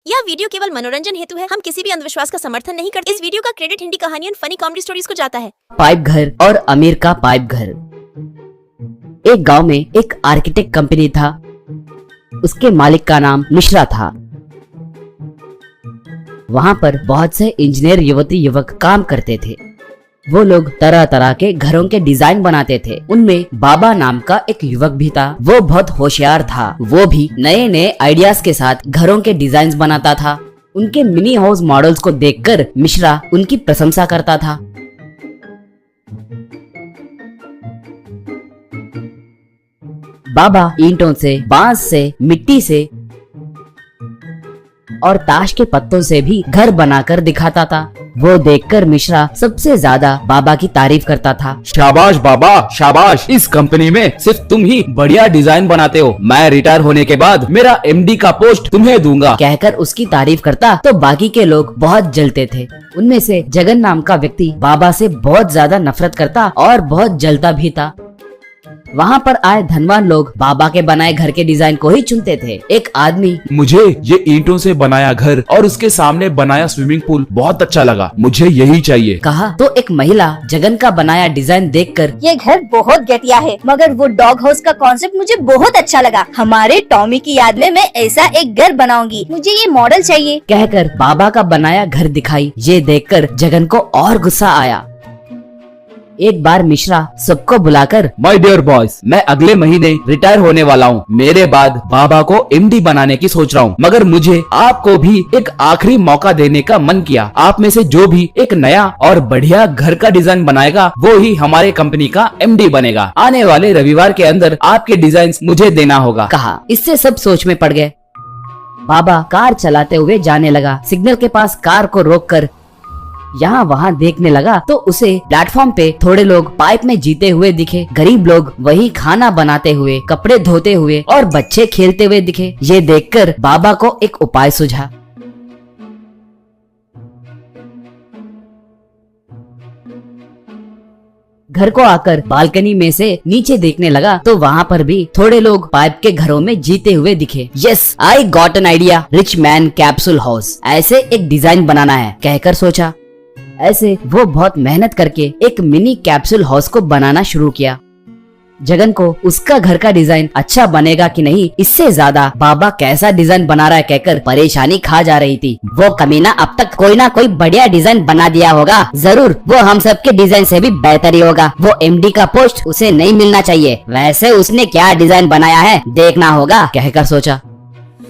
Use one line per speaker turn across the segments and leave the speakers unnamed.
यह वीडियो केवल मनोरंजन हेतु है। हम किसी भी अंधविश्वास का समर्थन नहीं करते। इस वीडियो का क्रेडिट हिंदी कहानियों फनी कॉमेडी स्टोरीज को जाता है।
पाइप घर और अमीर का पाइप घर। एक गांव में एक आर्किटेक्ट कंपनी था। उसके मालिक का नाम मिश्रा था। वहाँ पर बहुत से इंजीनियर युवती युवक काम करते थे। वो लोग तरह तरह के घरों के डिजाइन बनाते थे। उनमें बाबा नाम का एक युवक भी था। वो बहुत होशियार था। वो भी नए नए आइडियाज के साथ घरों के डिजाइन बनाता था। उनके मिनी हाउस मॉडल्स को देखकर मिश्रा उनकी प्रशंसा करता था। बाबा ईंटों से, बांस से, मिट्टी से और ताश के पत्तों से भी घर बनाकर दिखाता था। वो देखकर मिश्रा सबसे ज्यादा बाबा की तारीफ करता था।
शाबाश बाबा, शाबाश। इस कंपनी में सिर्फ तुम ही बढ़िया डिजाइन बनाते हो। मैं रिटायर होने के बाद मेरा एमडी का पोस्ट तुम्हें दूंगा।
कहकर उसकी तारीफ करता तो बाकी के लोग बहुत जलते थे। उनमें से जगन नाम का व्यक्ति बाबा से बहुत ज्यादा नफरत करता और बहुत जलता भी था। वहाँ पर आए धनवान लोग बाबा के बनाए घर के डिजाइन को ही चुनते थे। एक आदमी,
मुझे ये ईंटों से बनाया घर और उसके सामने बनाया स्विमिंग पूल बहुत अच्छा लगा, मुझे यही चाहिए,
कहा। तो एक महिला जगन का बनाया डिजाइन देखकर,
ये घर बहुत घटिया है, मगर वो डॉग हाउस का कॉन्सेप्ट मुझे बहुत अच्छा लगा। हमारे टॉमी की याद में मैं ऐसा एक घर बनाऊंगी, मुझे ये मॉडल चाहिए,
कहकर बाबा का बनाया घर दिखाई। ये देखकर जगन को और गुस्सा आया। एक बार मिश्रा सबको बुलाकर,
माय डियर बॉयज, मैं अगले महीने रिटायर होने वाला हूँ। मेरे बाद बाबा को एमडी बनाने की सोच रहा हूँ, मगर मुझे आपको भी एक आखिरी मौका देने का मन किया। आप में से जो भी एक नया और बढ़िया घर का डिजाइन बनाएगा वो ही हमारे कंपनी का एमडी बनेगा। आने वाले रविवार के अंदर आपके डिजाइन मुझे देना होगा,
कहा। इससे सब सोच में पड़ गए। बाबा कार चलाते हुए जाने लगा। सिग्नल के पास कार को रोककर यहाँ वहाँ देखने लगा तो उसे प्लेटफॉर्म पे थोड़े लोग पाइप में जीते हुए दिखे। गरीब लोग वही खाना बनाते हुए, कपड़े धोते हुए और बच्चे खेलते हुए दिखे। ये देखकर बाबा को एक उपाय सूझा। घर को आकर बालकनी में से नीचे देखने लगा तो वहाँ पर भी थोड़े लोग पाइप के घरों में जीते हुए दिखे। Yes, I got an idea, rich man capsule house. ऐसे एक डिजाइन बनाना है, कहकर सोचा। ऐसे वो बहुत मेहनत करके एक मिनी कैप्सूल हाउस को बनाना शुरू किया। जगन को उसका घर का डिजाइन अच्छा बनेगा कि नहीं, इससे ज्यादा बाबा कैसा डिजाइन बना रहा है कहकर परेशानी खा जा रही थी। वो कमीना अब तक कोई ना कोई बढ़िया डिजाइन बना दिया होगा, जरूर वो हम सब के डिजाइन से भी बेहतर ही होगा। वो एमडी का पोस्ट उसे नहीं मिलना चाहिए। वैसे उसने क्या डिजाइन बनाया है देखना होगा, कहकर सोचा।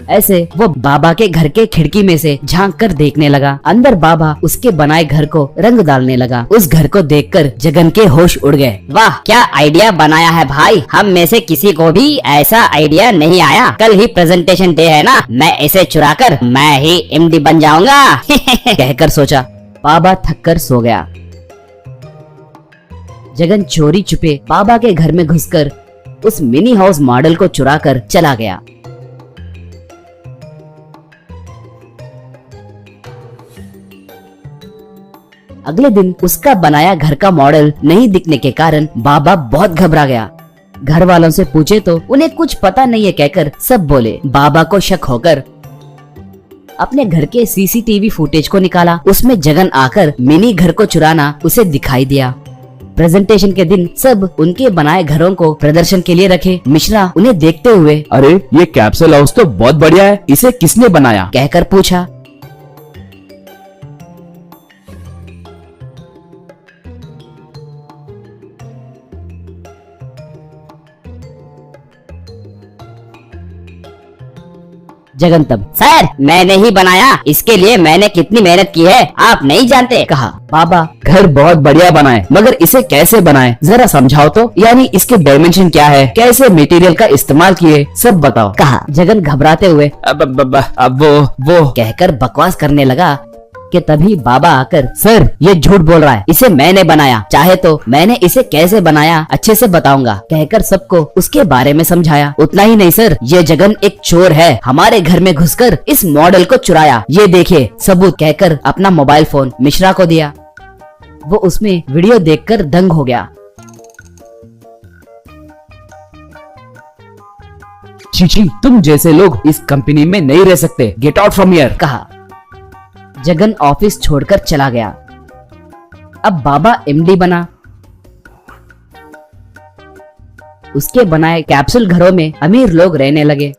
ऐसे वो बाबा के घर के खिड़की में से झांक कर देखने लगा। अंदर बाबा उसके बनाए घर को रंग डालने लगा। उस घर को देखकर जगन के होश उड़ गए। वाह, क्या आइडिया बनाया है भाई। हम में से किसी को भी ऐसा आइडिया नहीं आया। कल ही प्रेजेंटेशन डे है ना, मैं इसे चुराकर मैं ही एमडी बन जाऊंगा, कहकर सोचा। बाबा थक कर सो गया। जगन चोरी छुपे बाबा के घर में घुसकर उस मिनी हाउस मॉडल को चुराकर चला गया। अगले दिन उसका बनाया घर का मॉडल नहीं दिखने के कारण बाबा बहुत घबरा गया। घर वालों से पूछे तो उन्हें कुछ पता नहीं है कहकर सब बोले। बाबा को शक होकर अपने घर के सीसीटीवी फुटेज को निकाला। उसमें जगन आकर मिनी घर को चुराना उसे दिखाई दिया। प्रेजेंटेशन के दिन सब उनके बनाए घरों को प्रदर्शन के लिए रखे। मिश्रा उन्हें देखते हुए,
अरे ये कैप्सूल हाउस तो बहुत बढ़िया है, इसे किसने बनाया,
कहकर पूछा। जगन तब, सर मैंने ही बनाया, इसके लिए मैंने कितनी मेहनत की है आप नहीं जानते, कहा। बाबा, घर बहुत बढ़िया बनाए, मगर इसे कैसे बनाए जरा समझाओ तो। यानी इसके डायमेंशन क्या है, कैसे मटेरियल का इस्तेमाल किए, सब बताओ, कहा। जगन घबराते हुए
अब वो
कहकर बकवास करने लगा कि तभी बाबा आकर, सर ये झूठ बोल रहा है, इसे मैंने बनाया, चाहे तो मैंने इसे कैसे बनाया अच्छे से बताऊंगा, कहकर सबको उसके बारे में समझाया। उतना ही नहीं सर, ये जगन एक चोर है, हमारे घर में घुसकर इस मॉडल को चुराया, ये देखिए सबूत, कहकर अपना मोबाइल फोन मिश्रा को दिया। वो उसमें वीडियो देखकर दंग हो गया।
चीची, तुम जैसे लोग इस कंपनी में नहीं रह सकते, गेट आउट फ्रॉम हियर।
कहा। जगन ऑफिस छोड़कर चला गया। अब बाबा एमडी बना। उसके बनाए कैप्सूल घरों में अमीर लोग रहने लगे।